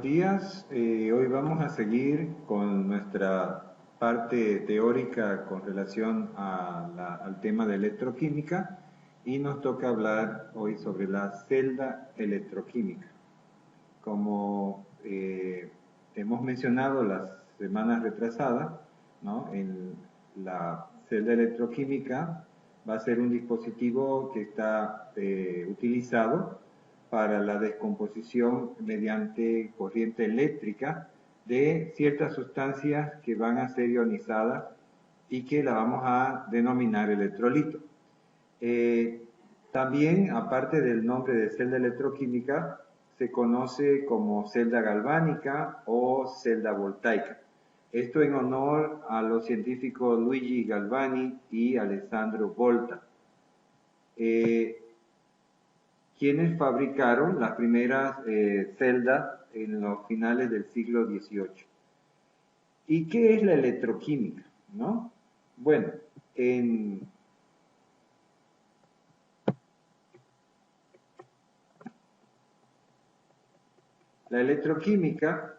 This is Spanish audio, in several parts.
Buenos días. Hoy vamos a seguir con nuestra parte teórica con relación al tema de electroquímica y nos toca hablar hoy sobre la celda electroquímica. Como hemos mencionado las semanas retrasadas, ¿no? La celda electroquímica va a ser un dispositivo que está utilizado para la descomposición mediante corriente eléctrica de ciertas sustancias que van a ser ionizadas y que la vamos a denominar electrolito. También, aparte del nombre de celda electroquímica, se conoce como celda galvánica o celda voltaica. Esto en honor a los científicos Luigi Galvani y Alessandro Volta, quienes fabricaron las primeras celdas en los finales del siglo XVIII. ¿Y qué es la electroquímica? ¿No? Bueno, la electroquímica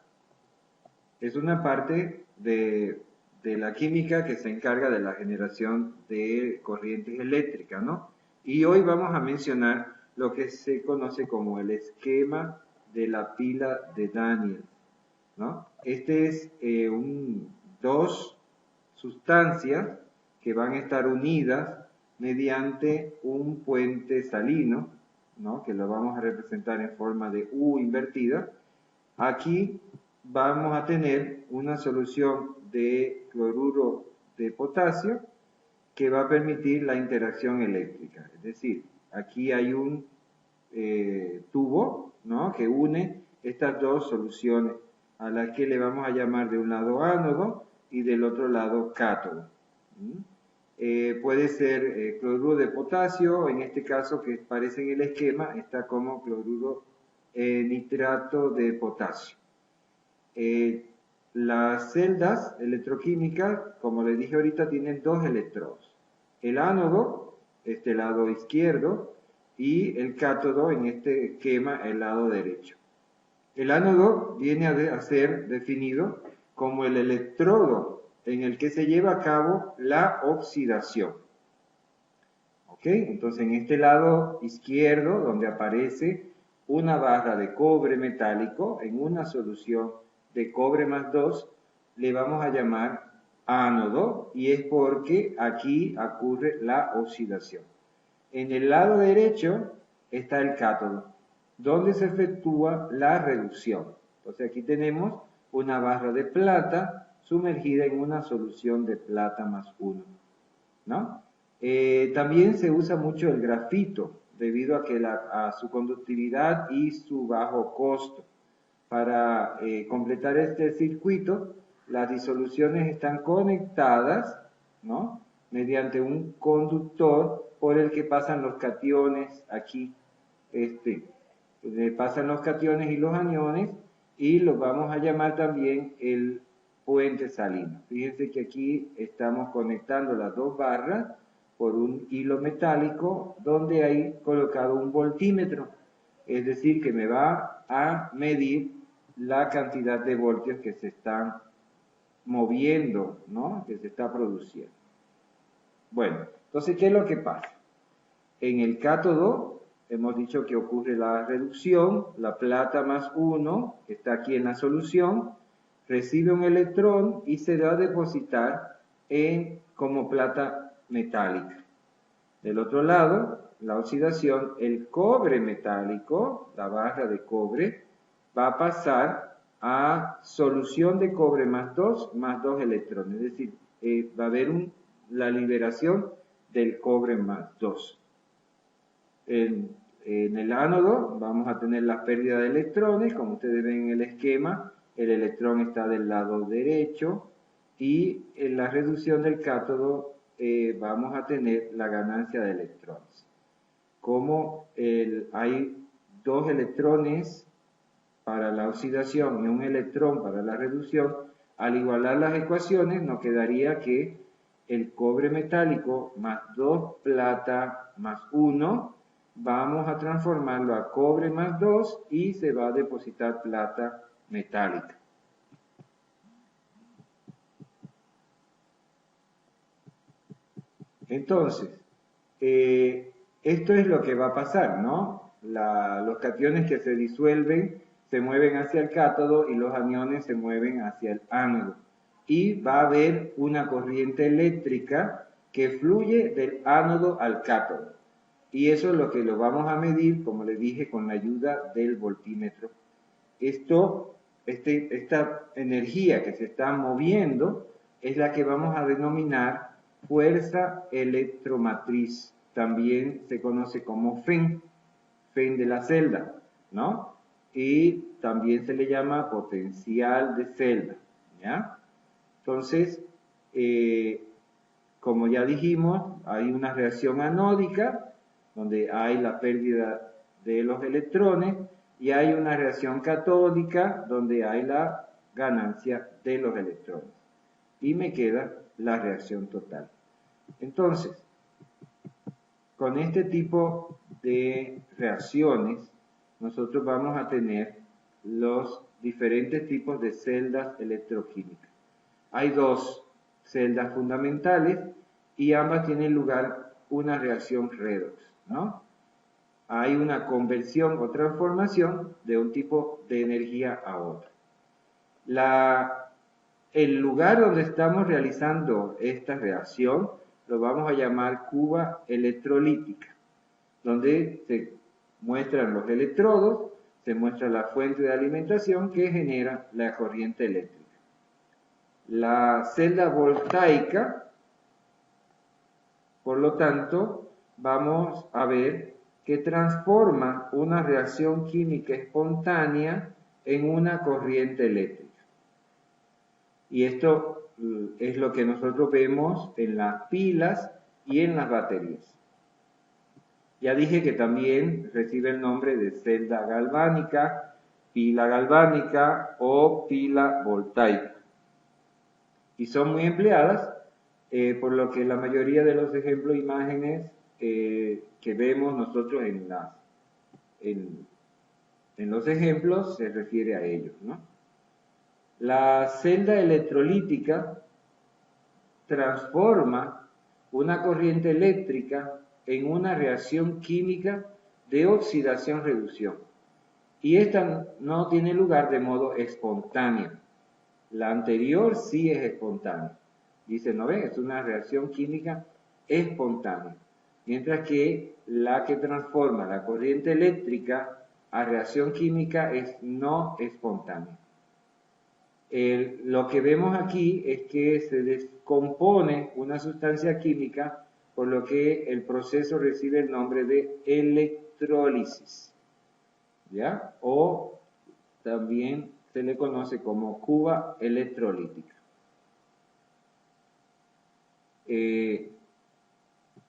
es una parte de la química que se encarga de la generación de corrientes eléctricas, ¿no? Y hoy vamos a mencionar lo que se conoce como el esquema de la pila de Daniel, ¿no? Este es dos sustancias que van a estar unidas mediante un puente salino, ¿no? Que lo vamos a representar en forma de U invertida. Aquí vamos a tener una solución de cloruro de potasio que va a permitir la interacción eléctrica. Es decir, aquí hay un tubo, ¿no? Que une estas dos soluciones, a las que le vamos a llamar de un lado ánodo y del otro lado cátodo. Puede ser cloruro de potasio, en este caso que aparece en el esquema, está como cloruro nitrato de potasio. Las celdas electroquímicas, como les dije ahorita, tienen dos electrodos. El ánodo, este lado izquierdo, y el cátodo, en este esquema, el lado derecho. El ánodo viene a ser definido como el electrodo en el que se lleva a cabo la oxidación. ¿Ok? Entonces, en este lado izquierdo, donde aparece una barra de cobre metálico en una solución de cobre más 2, le vamos a llamar ánodo, y es porque aquí ocurre la oxidación. En el lado derecho está el cátodo, donde se efectúa la reducción. Entonces aquí tenemos una barra de plata sumergida en una solución de plata más 1, ¿no? También se usa mucho el grafito, debido a su conductividad y su bajo costo. Para completar este circuito, las disoluciones están conectadas, ¿no? Mediante un conductor por el que pasan los cationes aquí. Pasan los cationes y los aniones, y los vamos a llamar también el puente salino. Fíjense que aquí estamos conectando las dos barras por un hilo metálico donde hay colocado un voltímetro, es decir, que me va a medir la cantidad de voltios que se están moviendo, ¿no? Que se está produciendo. Bueno, entonces, ¿qué es lo que pasa? En el cátodo hemos dicho que ocurre la reducción, la plata más 1, que está aquí en la solución, recibe un electrón y se va a depositar como plata metálica. Del otro lado, la oxidación, el cobre metálico, la barra de cobre, va a pasar a solución de cobre más 2 electrones. Es decir, va a haber la liberación del cobre más 2. En el ánodo vamos a tener la pérdida de electrones, como ustedes ven en el esquema, el electrón está del lado derecho, y en la reducción del cátodo vamos a tener la ganancia de electrones. Como hay dos electrones para la oxidación y un electrón para la reducción, al igualar las ecuaciones nos quedaría que el cobre metálico más 2 plata más 1, vamos a transformarlo a cobre más 2 y se va a depositar plata metálica. Entonces, esto es lo que va a pasar, ¿no? Los cationes que se disuelven se mueven hacia el cátodo y los aniones se mueven hacia el ánodo. Y va a haber una corriente eléctrica que fluye del ánodo al cátodo. Y eso es lo que lo vamos a medir, como les dije, con la ayuda del voltímetro. Esta energía que se está moviendo es la que vamos a denominar fuerza electromotriz. También se conoce como Fenn de la celda, ¿no? Y también se le llama potencial de celda, ¿ya? Entonces, como ya dijimos, hay una reacción anódica, donde hay la pérdida de los electrones, y hay una reacción catódica, donde hay la ganancia de los electrones. Y me queda la reacción total. Entonces, con este tipo de reacciones, nosotros vamos a tener los diferentes tipos de celdas electroquímicas. Hay dos celdas fundamentales y ambas tienen lugar una reacción redox, ¿no? Hay una conversión o transformación de un tipo de energía a otro. El lugar donde estamos realizando esta reacción lo vamos a llamar cuba electrolítica, donde se muestran los electrodos, se muestra la fuente de alimentación que genera la corriente eléctrica. La celda voltaica, por lo tanto, vamos a ver que transforma una reacción química espontánea en una corriente eléctrica. Y esto es lo que nosotros vemos en las pilas y en las baterías. Ya dije que también recibe el nombre de celda galvánica o pila voltaica. Y son muy empleadas, por lo que la mayoría de los ejemplos, imágenes que vemos nosotros en los ejemplos se refiere a ellos, ¿no? La celda electrolítica transforma una corriente eléctrica en una reacción química de oxidación-reducción. Y esta no tiene lugar de modo espontáneo. La anterior sí es espontánea. Dice, ¿no ven? Es una reacción química espontánea. Mientras que la que transforma la corriente eléctrica a reacción química es no espontánea. Lo que vemos aquí es que se descompone una sustancia química, por lo que el proceso recibe el nombre de electrólisis, ¿ya? O también se le conoce como cuba electrolítica.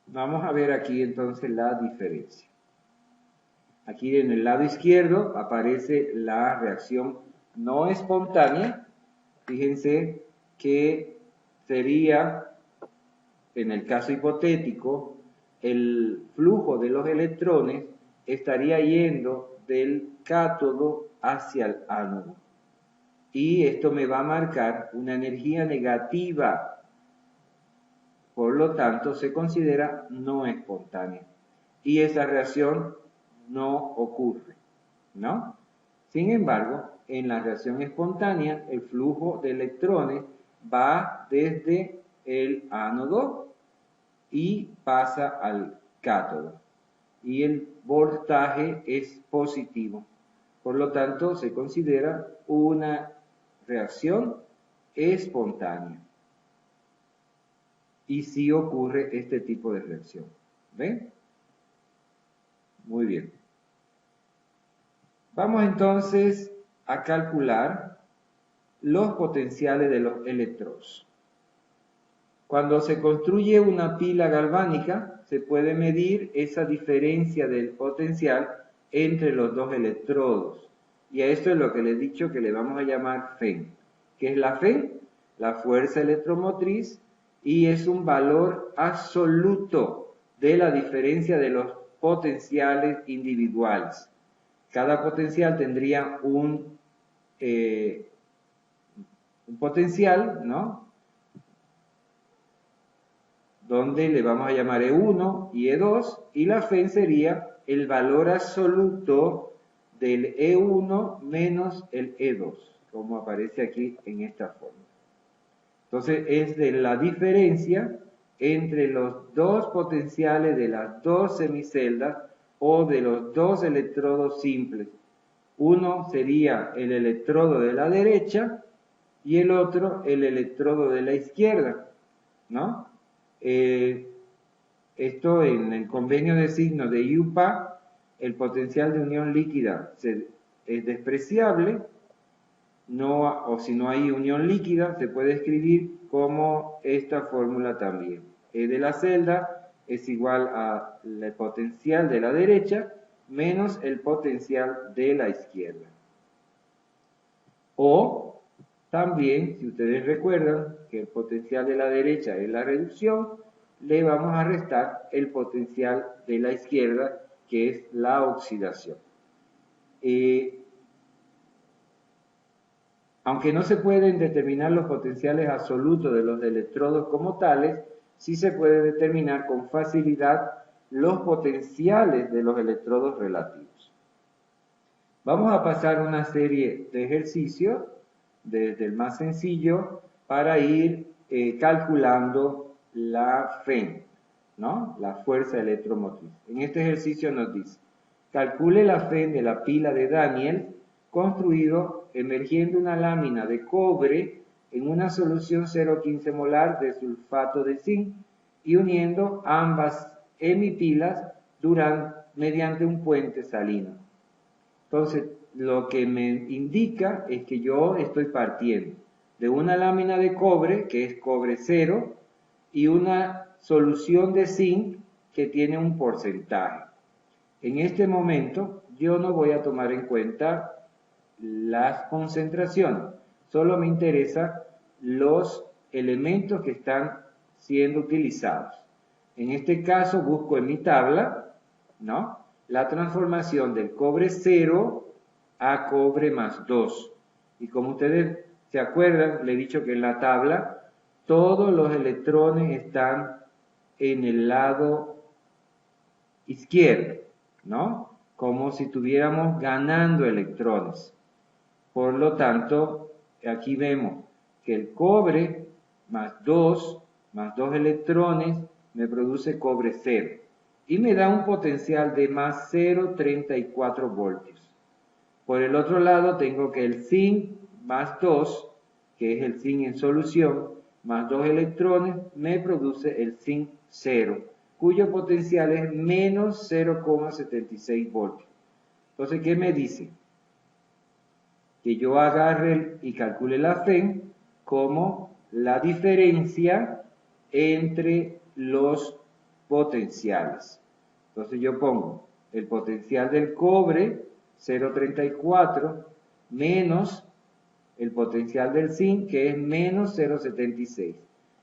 Vamos a ver aquí entonces la diferencia. Aquí en el lado izquierdo aparece la reacción no espontánea. Fíjense que sería, en el caso hipotético, el flujo de los electrones estaría yendo del cátodo hacia el ánodo. Y esto me va a marcar una energía negativa. Por lo tanto, se considera no espontánea. Y esa reacción no ocurre, ¿no? Sin embargo, en la reacción espontánea, el flujo de electrones va desde el ánodo y pasa al cátodo. Y el voltaje es positivo. Por lo tanto, se considera una reacción espontánea. Y sí ocurre este tipo de reacción. ¿Ven? Muy bien. Vamos entonces a calcular los potenciales de los electrodos. Cuando se construye una pila galvánica, se puede medir esa diferencia del potencial entre los dos electrodos. Y a esto es lo que les he dicho que le vamos a llamar Fenn. ¿Qué es la Fenn? La fuerza electromotriz, y es un valor absoluto de la diferencia de los potenciales individuales. Cada potencial tendría un un potencial, ¿no? Donde le vamos a llamar E1 y E2, y la FEN sería el valor absoluto del E1 menos el E2, como aparece aquí en esta forma. Entonces es de la diferencia entre los dos potenciales de las dos semiceldas o de los dos electrodos simples. Uno sería el electrodo de la derecha y el otro el electrodo de la izquierda, ¿no? Esto en el convenio de signos de UPA, el potencial de unión líquida es despreciable, o si no hay unión líquida, se puede escribir como esta fórmula también. E de la celda es igual al potencial de la derecha menos el potencial de la izquierda. O también, si ustedes recuerdan que el potencial de la derecha es la reducción, le vamos a restar el potencial de la izquierda, que es la oxidación. Aunque no se pueden determinar los potenciales absolutos de los electrodos como tales, sí se puede determinar con facilidad los potenciales de los electrodos relativos. Vamos a pasar una serie de ejercicios, desde el más sencillo, para ir calculando la FEN, ¿no? La fuerza electromotriz. En este ejercicio nos dice, calcule la FEN de la pila de Daniel construido emergiendo una lámina de cobre en una solución 0,15 molar de sulfato de zinc y uniendo ambas hemipilas mediante un puente salino. Entonces, lo que me indica es que yo estoy partiendo de una lámina de cobre, que es cobre 0, y una solución de zinc que tiene un porcentaje. En este momento, yo no voy a tomar en cuenta las concentraciones, solo me interesan los elementos que están siendo utilizados. En este caso, busco en mi tabla, ¿no?, la transformación del cobre 0 a cobre más 2. Y como ustedes se acuerdan, le he dicho que en la tabla todos los electrones están en el lado izquierdo, ¿no? Como si estuviéramos ganando electrones. Por lo tanto, aquí vemos que el cobre más 2 electrones me produce cobre 0 y me da un potencial de más 0,34 voltios. Por el otro lado tengo que el zinc más 2, que es el zinc en solución, más 2 electrones, me produce el zinc 0, cuyo potencial es menos 0,76 voltios. Entonces, ¿qué me dice? Que yo agarre y calcule la FEN como la diferencia entre los potenciales. Entonces yo pongo el potencial del cobre 0,34 menos el potencial del zinc, que es menos 0,76,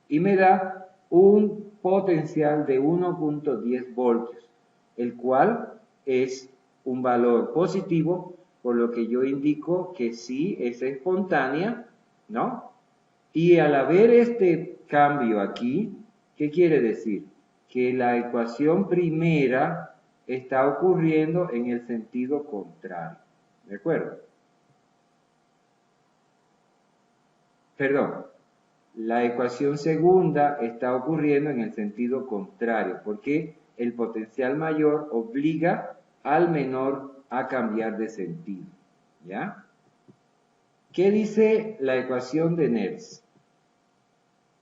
y me da un potencial de 1,10 voltios, el cual es un valor positivo, por lo que yo indico que sí es espontánea, ¿no? Y al haber este cambio aquí, ¿qué quiere decir? Que la ecuación primera está ocurriendo en el sentido contrario, ¿de acuerdo? Perdón, la ecuación segunda está ocurriendo en el sentido contrario, porque el potencial mayor obliga al menor a cambiar de sentido, ¿ya? ¿Qué dice la ecuación de Nernst?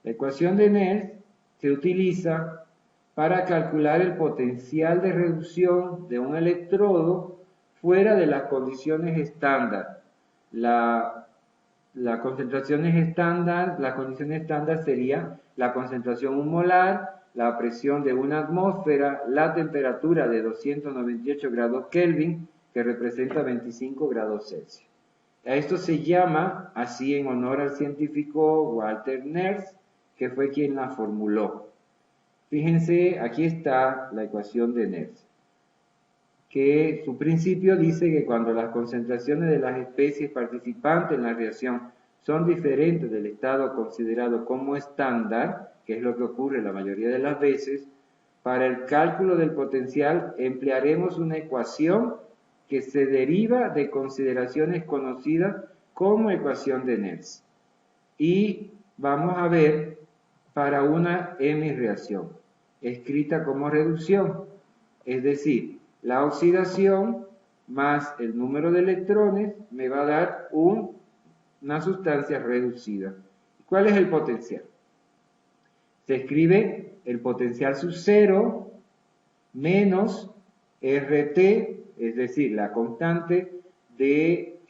La ecuación de Nernst se utiliza para calcular el potencial de reducción de un electrodo fuera de las condiciones estándar. Las concentraciones estándar sería la concentración 1 molar, la presión de una atmósfera, la temperatura de 298 grados Kelvin, que representa 25 grados Celsius. A esto se llama, así en honor al científico Walter Nernst, que fue quien la formuló. Fíjense, aquí está la ecuación de Nernst. que su principio dice que cuando las concentraciones de las especies participantes en la reacción son diferentes del estado considerado como estándar, que es lo que ocurre la mayoría de las veces, para el cálculo del potencial emplearemos una ecuación que se deriva de consideraciones conocidas como ecuación de Nernst. Y vamos a ver para una hemi-reacción, escrita como reducción, es decir, la oxidación más el número de electrones me va a dar una sustancia reducida. ¿Cuál es el potencial? Se escribe el potencial sub 0 menos RT, es decir, la constante de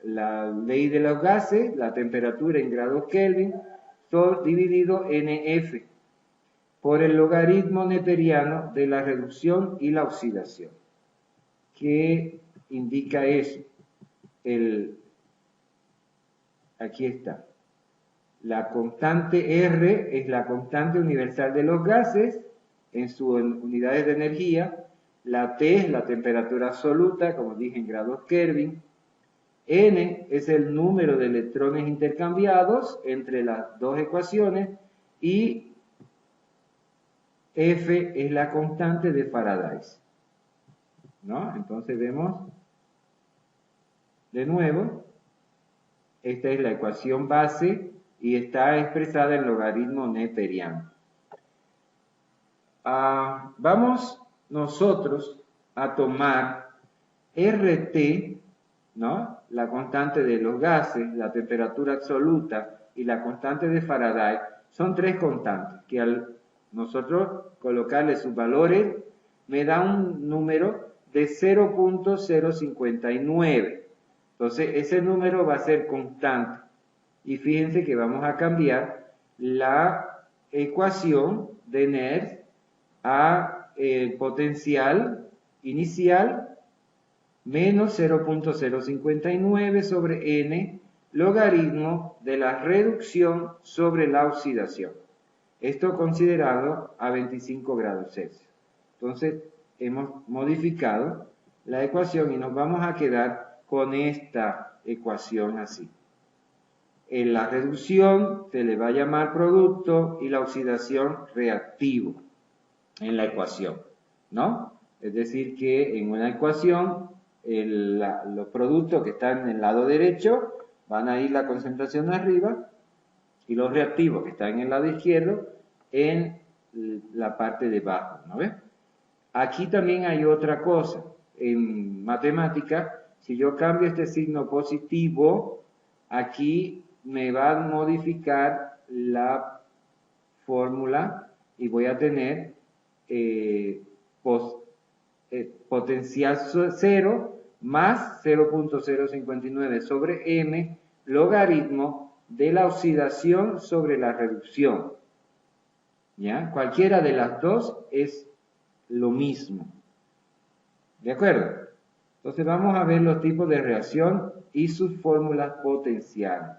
la ley de los gases, la temperatura en grados Kelvin, dividido NF, por el logaritmo neperiano de la reducción y la oxidación. ¿Qué indica eso? Aquí está. La constante R es la constante universal de los gases en sus unidades de energía. La T es la temperatura absoluta, como dije, en grados Kelvin. N es el número de electrones intercambiados entre las dos ecuaciones y F es la constante de Faraday, ¿no? Entonces vemos de nuevo, esta es la ecuación base y está expresada en logaritmo neperiano. Vamos nosotros a tomar RT, ¿no? La constante de los gases, la temperatura absoluta y la constante de Faraday, son tres constantes que al nosotros colocarle sus valores me da un número de 0.059. Entonces ese número va a ser constante. Y fíjense que vamos a cambiar la ecuación de Nernst a el potencial inicial menos 0.059 sobre n logaritmo de la reducción sobre la oxidación. Esto considerado a 25 grados Celsius. Entonces hemos modificado la ecuación y nos vamos a quedar con esta ecuación así. En la reducción se le va a llamar producto y la oxidación reactivo en la ecuación, ¿no? Es decir que en una ecuación los productos que están en el lado derecho van a ir la concentración arriba y los reactivos que están en el lado izquierdo en la parte de abajo, ¿no ves? Aquí también hay otra cosa. En matemática, si yo cambio este signo positivo, aquí me va a modificar la fórmula y voy a tener potencial 0 más 0.059 sobre m logaritmo de la oxidación sobre la reducción. ¿Ya? Cualquiera de las dos es lo mismo. ¿De acuerdo? Entonces vamos a ver los tipos de reacción y sus fórmulas potenciales.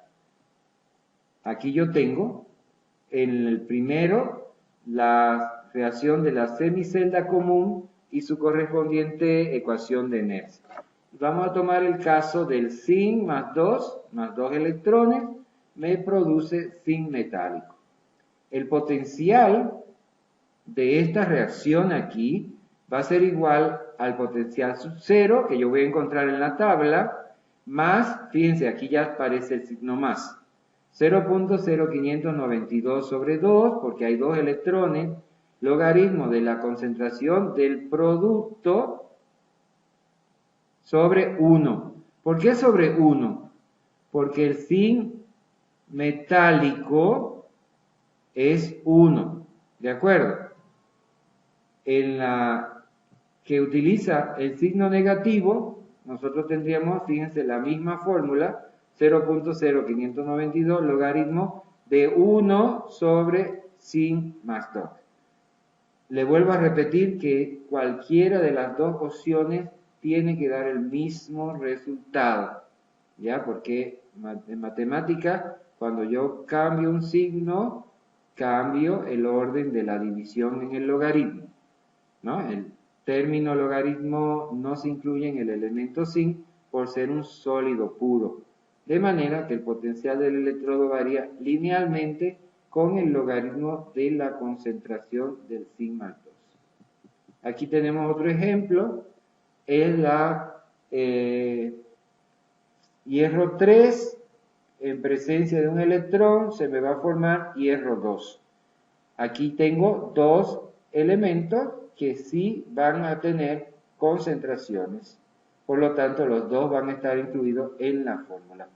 Aquí yo tengo en el primero la reacción de la semicelda común y su correspondiente ecuación de Nernst. Vamos a tomar el caso del zinc más 2 electrones me produce zinc metálico. El potencial de esta reacción aquí va a ser igual al potencial sub 0 que yo voy a encontrar en la tabla, más, fíjense, aquí ya aparece el signo más, 0.0592 sobre 2, porque hay 2 electrones, logaritmo de la concentración del producto sobre 1. ¿Por qué sobre 1? Porque el zinc metálico es 1, ¿de acuerdo? En la que utiliza el signo negativo, nosotros tendríamos, fíjense, la misma fórmula, 0.0592 logaritmo de 1 sobre zinc más 2. Le vuelvo a repetir que cualquiera de las dos opciones tiene que dar el mismo resultado, ¿ya? Porque en matemática, cuando yo cambio un signo, cambio el orden de la división en el logaritmo, ¿no? término logaritmo no se incluye en el elemento zinc por ser un sólido puro, de manera que el potencial del electrodo varía linealmente con el logaritmo de la concentración del zinc más 2. Aquí tenemos otro ejemplo, es la hierro 3, en presencia de un electrón se me va a formar hierro 2. Aquí tengo dos elementos que sí van a tener concentraciones. Por lo tanto, los dos van a estar incluidos en la fórmula.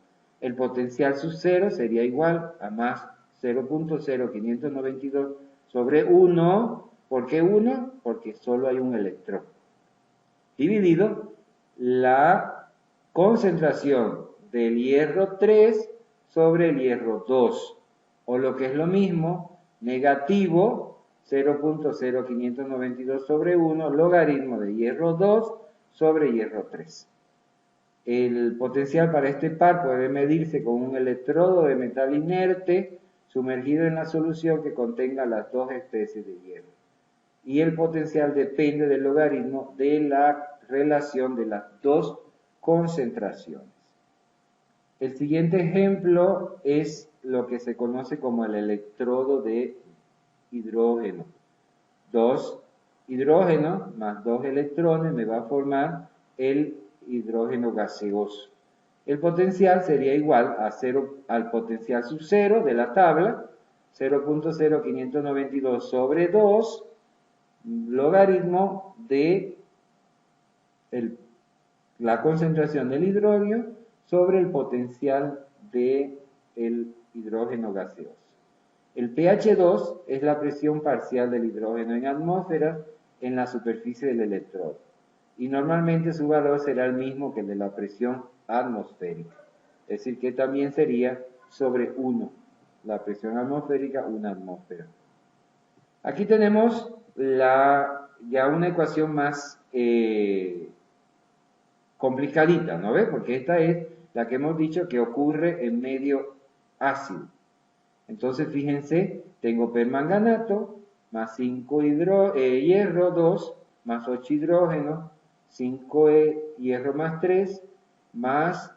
El potencial sub 0 sería igual a más 0.0592 sobre 1. ¿Por qué 1? Porque solo hay un electrón. Dividido la concentración del hierro 3 sobre el hierro 2. O lo que es lo mismo, negativo 0.0592 sobre 1, logaritmo de hierro 2 sobre hierro 3. El potencial para este par puede medirse con un electrodo de metal inerte sumergido en la solución que contenga las dos especies de hierro. Y el potencial depende del logaritmo de la relación de las dos concentraciones. El siguiente ejemplo es lo que se conoce como el electrodo de hidrógeno. 2 hidrógenos más 2 electrones me va a formar el hidrógeno gaseoso. El potencial sería igual a 0, al potencial sub 0 de la tabla, 0.0592 sobre 2, logaritmo de la concentración del hidrógeno sobre el potencial del hidrógeno gaseoso. El pH 2 es la presión parcial del hidrógeno en atmósferas en la superficie del electrodo, y normalmente su valor será el mismo que el de la presión atmosférica, es decir, que también sería sobre 1, la presión atmosférica, 1 atmósfera. Aquí tenemos ya una ecuación más complicadita, ¿no ve? Porque esta es la que hemos dicho que ocurre en medio ácido. Entonces, fíjense, tengo permanganato más 5 hierro 2 más 8 hidrógeno, 5 hierro más 3 más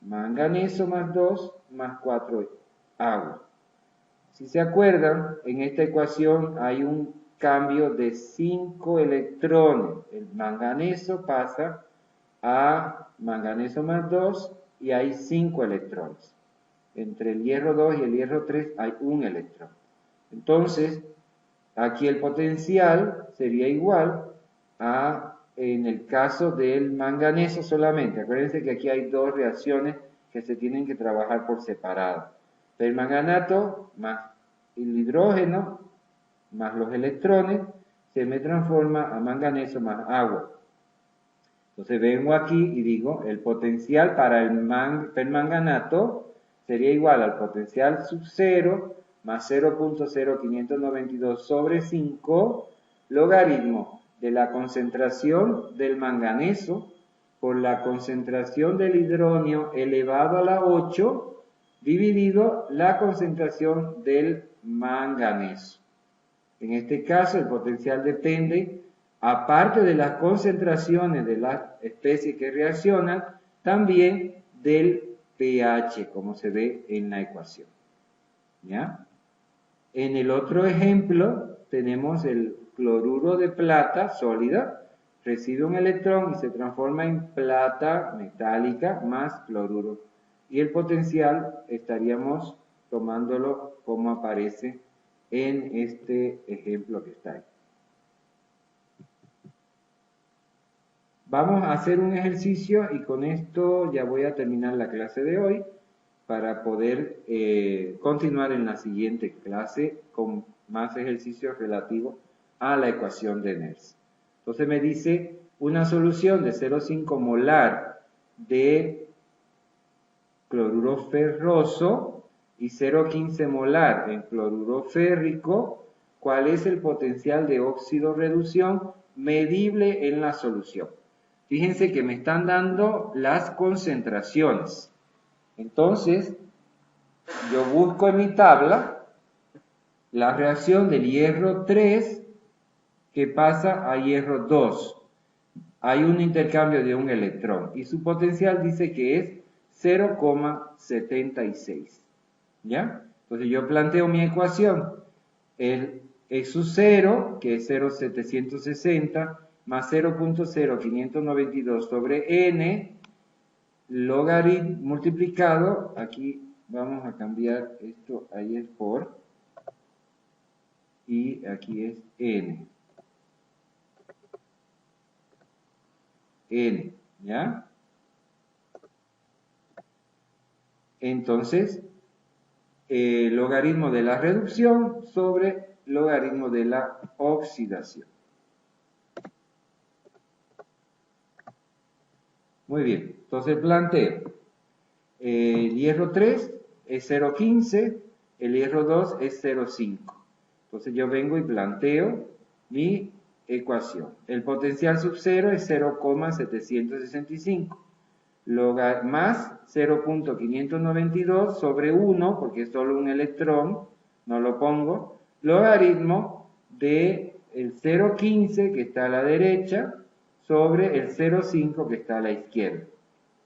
manganeso más 2 más 4 agua. Si se acuerdan, en esta ecuación hay un cambio de 5 electrones. El manganeso pasa a manganeso más 2 y hay 5 electrones. Entre el hierro 2 y el hierro 3 hay un electrón. Entonces, aquí el potencial sería igual a, en el caso del manganeso solamente. Acuérdense que aquí hay dos reacciones que se tienen que trabajar por separado. Permanganato más el hidrógeno más los electrones se me transforma a manganeso más agua. Entonces vengo aquí y digo, el potencial para el permanganato sería igual al potencial sub 0 más 0.0592 sobre 5 logaritmo de la concentración del manganeso por la concentración del hidrógeno elevado a la 8 dividido la concentración del manganeso. En este caso el potencial depende, aparte de las concentraciones de las especies que reaccionan, también del pH, como se ve en la ecuación. ¿Ya? En el otro ejemplo tenemos el cloruro de plata sólida, recibe un electrón y se transforma en plata metálica más cloruro. Y el potencial estaríamos tomándolo como aparece en este ejemplo que está ahí. Vamos a hacer un ejercicio y con esto ya voy a terminar la clase de hoy para poder continuar en la siguiente clase con más ejercicios relativos a la ecuación de Nernst. Entonces me dice una solución de 0,5 molar de cloruro ferroso y 0,15 molar en cloruro férrico. ¿Cuál es el potencial de óxido-reducción medible en la solución? Fíjense que me están dando las concentraciones. Entonces, yo busco en mi tabla la reacción del hierro 3 que pasa a hierro 2. Hay un intercambio de un electrón y su potencial dice que es 0,76. ¿Ya? Entonces yo planteo mi ecuación. El E sub 0, que es 0,760, más 0,0592 sobre n, logaritmo multiplicado, aquí vamos a cambiar esto, ahí es por, y aquí es n. N, ¿ya? Entonces, logaritmo de la reducción sobre logaritmo de la oxidación. Muy bien, entonces planteo. El hierro 3 es 0,15, el hierro 2 es 0,5. Entonces yo vengo y planteo mi ecuación. El potencial sub 0 es 0,765. Más 0,592 sobre 1, porque es solo un electrón, no lo pongo, logaritmo de el 0,15 que está a la derecha sobre el 0,5 que está a la izquierda.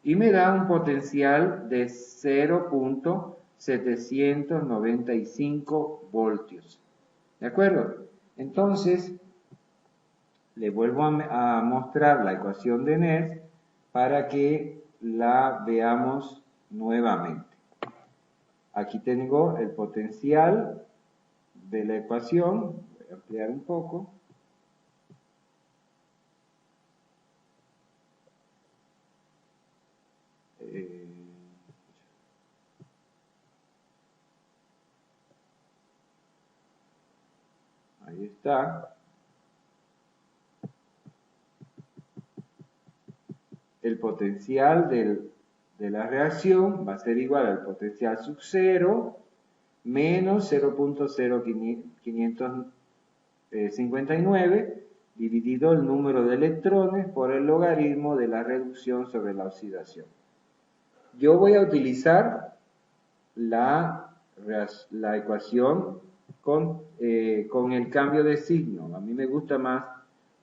Y me da un potencial de 0,795 voltios. ¿De acuerdo? Entonces, le vuelvo a mostrar la ecuación de Nernst para que la veamos nuevamente. Aquí tengo el potencial de la ecuación, voy a ampliar un poco. Ahí está. El potencial de la reacción va a ser igual al potencial sub 0 menos 0,0559 dividido el número de electrones por el logaritmo de la reducción sobre la oxidación. Yo voy a utilizar la ecuación con el cambio de signo. A mí me gusta más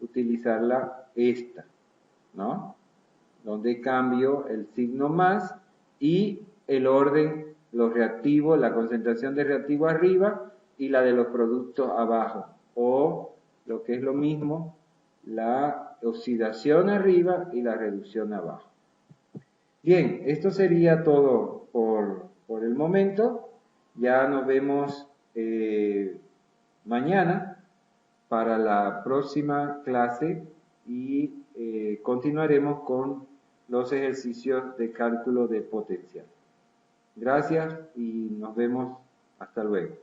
utilizarla esta, ¿no? Donde cambio el signo más y el orden, los reactivos, la concentración de reactivo arriba y la de los productos abajo, o lo que es lo mismo, la oxidación arriba y la reducción abajo. Bien, esto sería todo por el momento. Ya nos vemos mañana para la próxima clase y continuaremos con los ejercicios de cálculo de potencial. Gracias y nos vemos. Hasta luego.